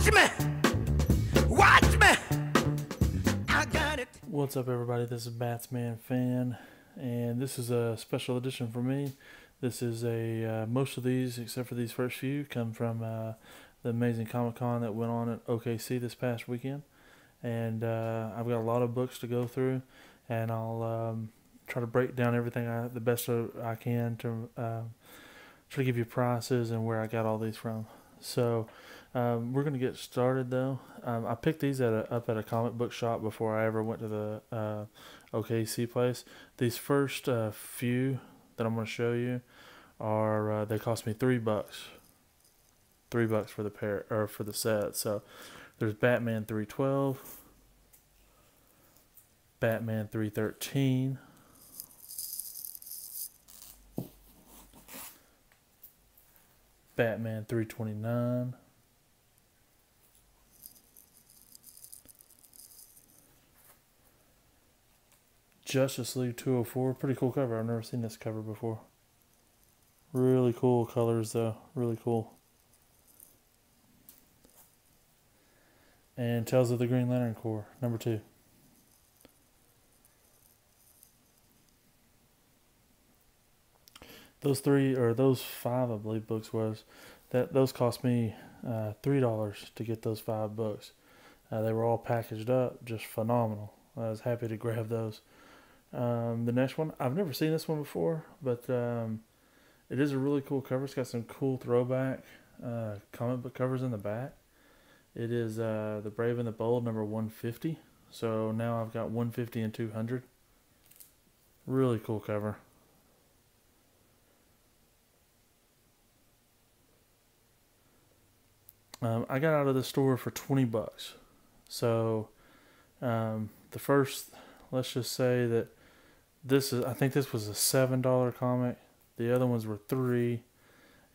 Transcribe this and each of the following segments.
Watch me! Watch me! I got it! What's up, everybody? This is Batsman Fan, and this is a special edition for me. This is most of these, except for these first few, come from the amazing Comic Con that went on at OKC this past weekend. And I've got a lot of books to go through, and I'll try to break down everything the best I can to try to give you prices and where I got all these from. So we're going to get started, though. I picked these up at a comic book shop before I ever went to the OKC place. These first few that I'm going to show you are they cost me $3. $3 for the pair or for the set. So there's Batman 312, Batman 313, Batman 329, Justice League 204. Pretty cool cover. I've never seen this cover before. Really cool colors, though. Really cool. And Tales of the Green Lantern Corps, number 2. Those 5, I believe, books those cost me $3 to get those 5 books. They were all packaged up, just phenomenal. I was happy to grab those. The next one, I've never seen this one before, but it is a really cool cover. It's got some cool throwback comic book covers in the back. It is The Brave and the Bold, number 150. So now I've got 150 and 200. Really cool cover. I got out of the store for $20. So the first, let's just say that I think this was a $7 comic. The other ones were $3.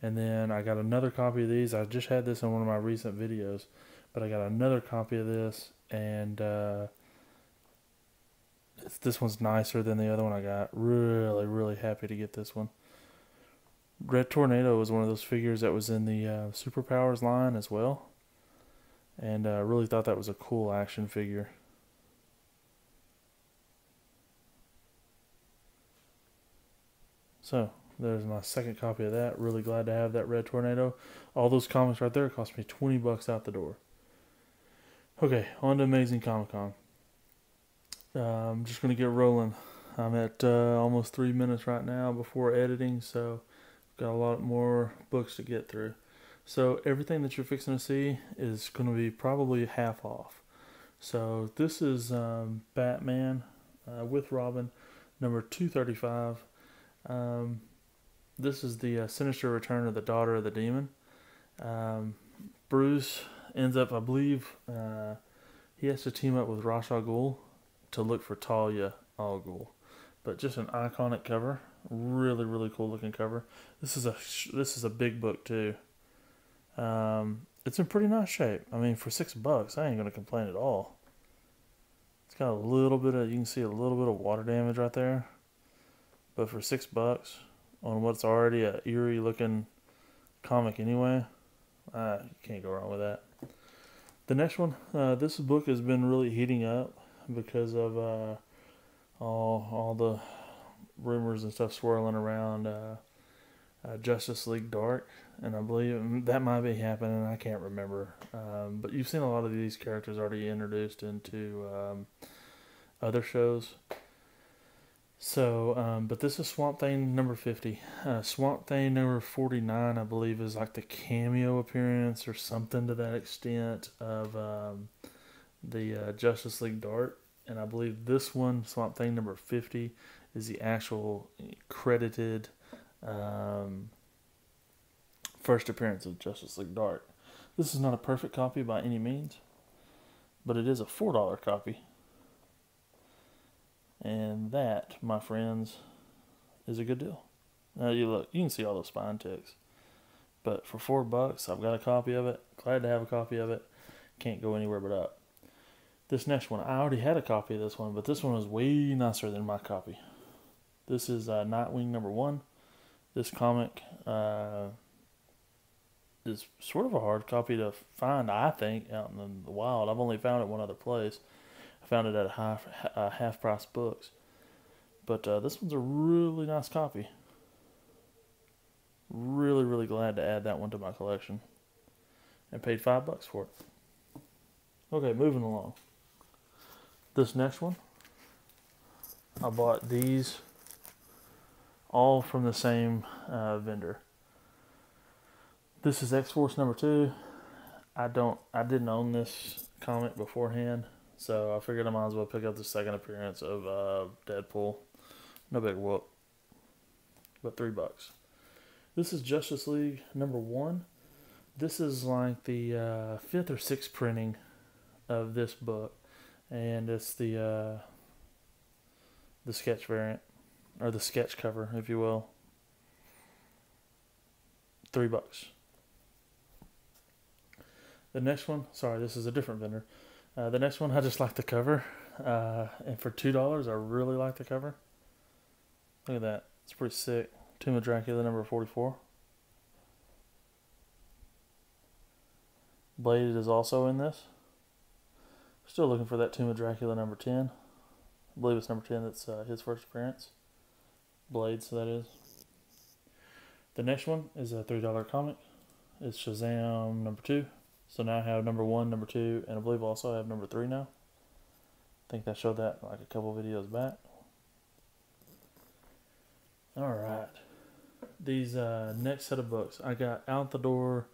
And then I got another copy of these. I just had this in one of my recent videos, but I got another copy of this, and this one's nicer than the other one I got. Really, really happy to get this one. Red Tornado was one of those figures that was in the Superpowers line as well, and I really thought that was a cool action figure. So there's my second copy of that. Really glad to have that Red Tornado. All those comics right there cost me $20 out the door. Okay, on to Amazing Comic Con. I'm just going to get rolling. I'm at almost 3 minutes right now before editing, so got a lot more books to get through. So everything that you're fixing to see is going to be probably half off. So this is Batman with Robin, number 235. This is the sinister return of the daughter of the demon. Bruce ends up, I believe, he has to team up with Ra's al Ghul to look for Talia al Ghul. But just an iconic cover, really, really cool looking cover. This is a big book too. It's in pretty nice shape. I mean, for $6, I ain't gonna complain at all. It's got a little bit of, you can see a little bit of water damage right there. But for $6 on what's already a eerie looking comic anyway, you can't go wrong with that. The next one, this book has been really heating up because of all the rumors and stuff swirling around Justice League Dark, and I believe that might be happening. I can't remember, but you've seen a lot of these characters already introduced into other shows. So, but this is Swamp Thing number 50. Swamp Thing number 49, I believe, is like the cameo appearance or something to that extent of the Justice League Dark. And I believe this one, Swamp Thing number 50, is the actual credited first appearance of Justice League Dark. This is not a perfect copy by any means, but it is a $4 copy. And that, my friends, is a good deal. Now you can see all those spine ticks. But for $4, I've got a copy of it. Glad to have a copy of it. Can't go anywhere but up. This next one, I already had a copy of this one, but this one was way nicer than my copy. This is Nightwing number 1. This comic is sort of a hard copy to find, I think, out in the wild. I've only found it one other place. I found it at half price books. But this one's a really nice copy. Really, really glad to add that one to my collection. And paid $5 for it. Okay, moving along. This next one, I bought these all from the same vendor. This is X-Force number 2. I didn't own this comic beforehand, so I figured I might as well pick up the second appearance of Deadpool. No big whoop. But $3. This is Justice League number 1. This is like the 5th or 6th printing of this book, and it's the sketch variant, or the sketch cover, if you will. $3. The next one, sorry, this is a different vendor. The next one, I just like the cover, and for $2, I really like the cover. Look at that, it's pretty sick. Tomb of Dracula number 44. Blade is also in this. Still looking for that Tomb of Dracula number 10. I believe it's number 10. That's his first appearance. Blade, so that is. The next one is a $3 comic. It's Shazam number 2. So now I have number 1, number 2, and I believe also I have number 3 now. I think I showed that like a couple videos back. Alright. These next set of books I got out the door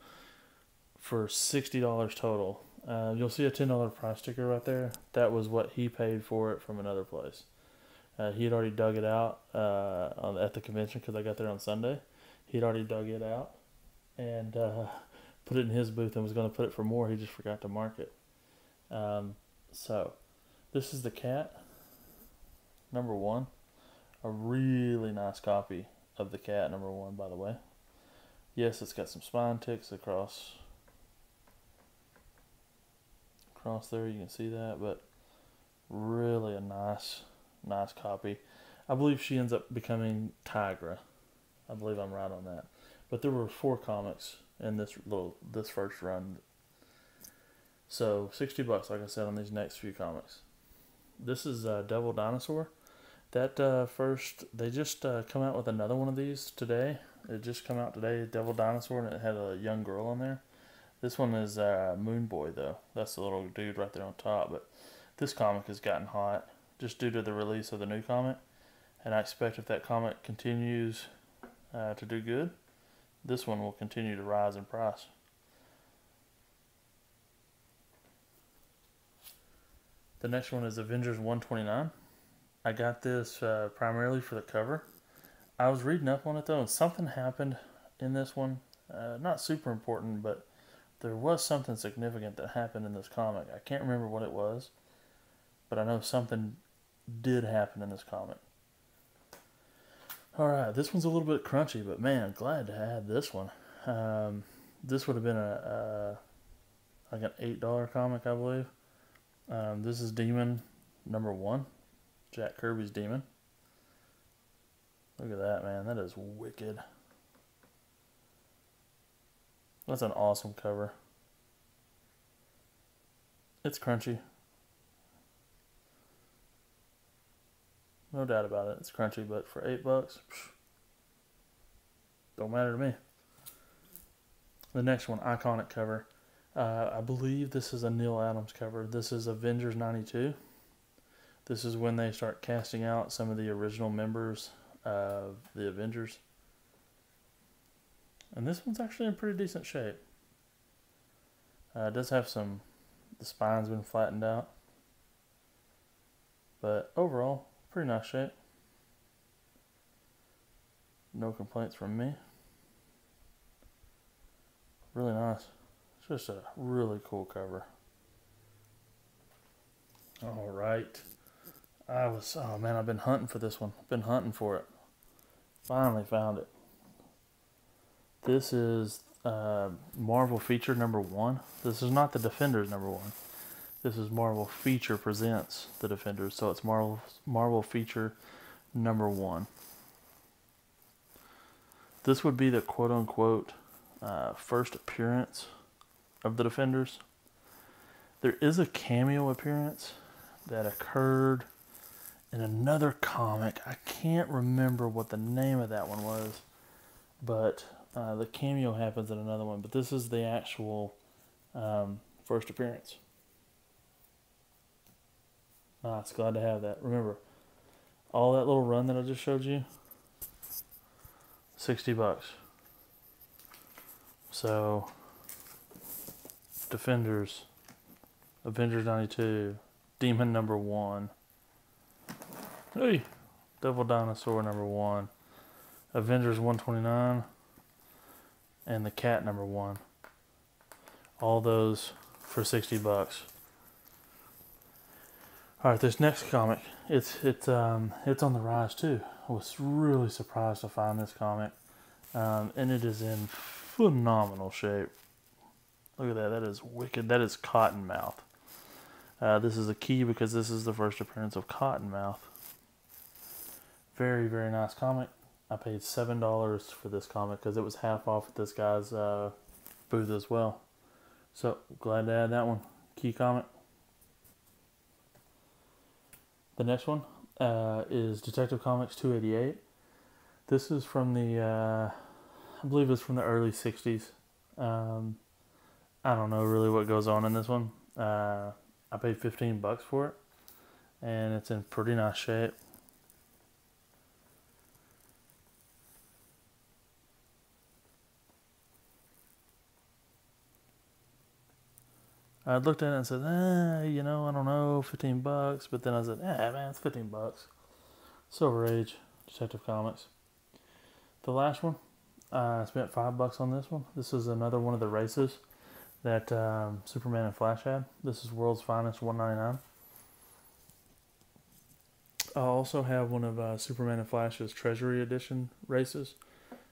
for $60 total. You'll see a $10 price sticker right there. That was what he paid for it from another place. He had already dug it out at the convention because I got there on Sunday. He'd already dug it out and put it in his booth and was going to put it for more. He just forgot to mark it. So this is the Cat number 1. A really nice copy of the Cat number 1, by the way. Yes, it's got some spine ticks across there, you can see that, but really a nice copy. I believe she ends up becoming Tigra. I believe I'm right on that. But there were 4 comics in this first run. So $60, like I said, on these next few comics. This is Devil Dinosaur. That they just come out with another one of these today. It just come out today, Devil Dinosaur, and it had a young girl on there. This one is Moon Boy, though. That's the little dude right there on top. But this comic has gotten hot just due to the release of the new comic. And I expect if that comic continues to do good, this one will continue to rise in price. The next one is Avengers 129. I got this primarily for the cover. I was reading up on it, though, and something happened in this one. Not super important, but there was something significant that happened in this comic. I can't remember what it was, but I know something did happen in this comic. Alright, this one's a little bit crunchy, but man, glad to have this one. This would have been like an $8 comic, I believe. This is Demon number 1. Jack Kirby's Demon. Look at that, man. That is wicked. That's an awesome cover. It's crunchy. No doubt about it. It's crunchy, but for $8, don't matter to me. The next one, iconic cover. I believe this is a Neil Adams cover. This is Avengers 92. This is when they start casting out some of the original members of the Avengers. And this one's actually in pretty decent shape. It does have the spine's been flattened out. But overall, pretty nice shape. No complaints from me. Really nice. It's just a really cool cover. Alright. Oh man, I've been hunting for this one. Been hunting for it. Finally found it. This is Marvel Feature number 1. This is not the Defenders number 1. This is Marvel Feature presents the Defenders. So it's Marvel Feature number 1. This would be the quote-unquote first appearance of the Defenders. There is a cameo appearance that occurred in another comic. I can't remember what the name of that one was, but the cameo happens in another one. But this is the actual first appearance. Nice, glad to have that. Remember, all that little run that I just showed you, $60. So, Defenders, Avengers 92, Demon number 1, hey, Devil Dinosaur number 1, Avengers 129, and the Cat number 1. All those for $60. All right, this next comic, it's on the rise too. I was really surprised to find this comic, and it is in phenomenal shape. Look at that. That is wicked. That is Cottonmouth. This is a key because this is the first appearance of Cottonmouth. Very, very nice comic. I paid $7 for this comic because it was half off at this guy's booth as well. So, glad to add that one. Key comic. The next one is Detective Comics 288. This is from the, I believe it's from the early 60s. I don't know really what goes on in this one. I paid $15 for it, and it's in pretty nice shape. I looked at it and said, you know, I don't know, $15. But then I said, man, it's $15. Silver Age, Detective Comics. The last one, I spent $5 on this one. This is another one of the races that Superman and Flash had. This is World's Finest 199. I also have one of Superman and Flash's Treasury Edition races.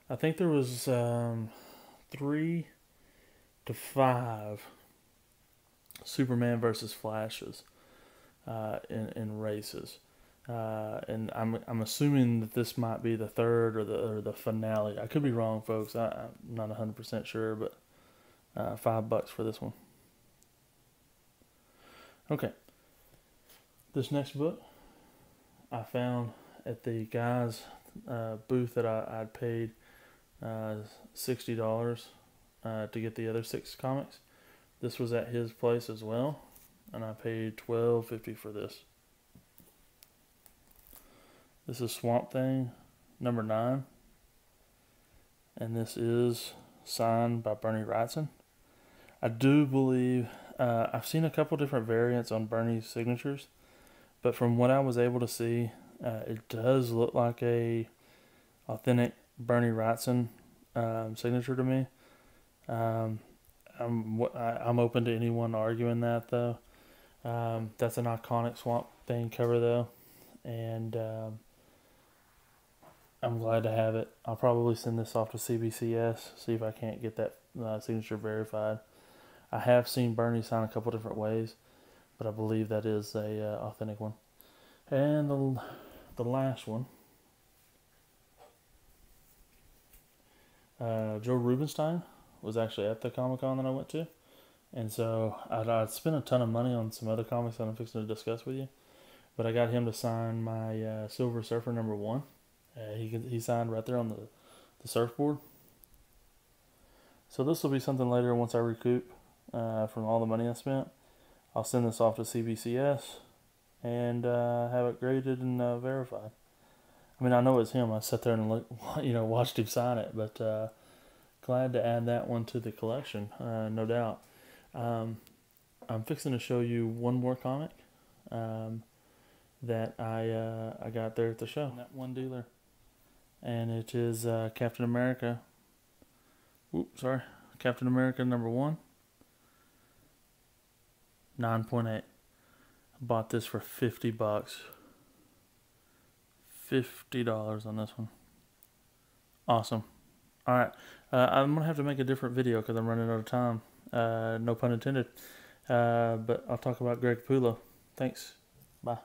I think there was 3 to 5 Superman versus Flashes in races, and I'm assuming that this might be the third or the finale. I could be wrong, folks. I'm not 100% sure, but $5 for this one. Okay, this next book I found at the guy's booth that I'd paid $60 to get the other 6 comics. This was at his place as well, and I paid $12.50 for this. This is Swamp Thing number 9, and this is signed by Bernie Wrightson. I do believe I've seen a couple different variants on Bernie's signatures, but from what I was able to see, it does look like a authentic Bernie Wrightson signature to me. I'm open to anyone arguing that, though. That's an iconic Swamp Thing cover, though, and I'm glad to have it. I'll probably send this off to CBCS, see if I can't get that signature verified. I have seen Bernie sign a couple different ways, but I believe that is a authentic one. And the last one, Joe Rubinstein was actually at the Comic-Con that I went to, and so I'd spent a ton of money on some other comics that I'm fixing to discuss with you, but I got him to sign my Silver Surfer number 1. He signed right there on the surfboard. So this will be something later once I recoup from all the money I spent. I'll send this off to CBCS and have it graded and verified. I mean, I know it's him. I sat there and watched him sign it, but glad to add that one to the collection, no doubt. I'm fixing to show you one more comic that I got there at the show, that one dealer, and it is Captain America. Captain America number 1, 9.8. I bought this for $50. $50 on this one. Awesome. All right. I'm going to have to make a different video because I'm running out of time. No pun intended. But I'll talk about Greg Capullo. Thanks. Bye.